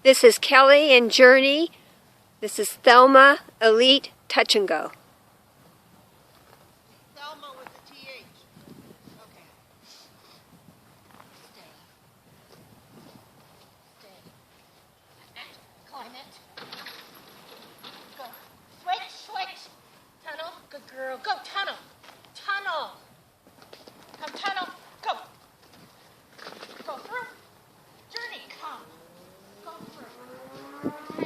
This is Kelly and Journey. This is Thelma Elite Touch and Go. Thelma with the TH. Okay. Stay. Climb it. Go. Switch, switch. Tunnel. Good girl. Go, tunnel. Tunnel. Come, tunnel. Go. Go through. Journey, come. Go through.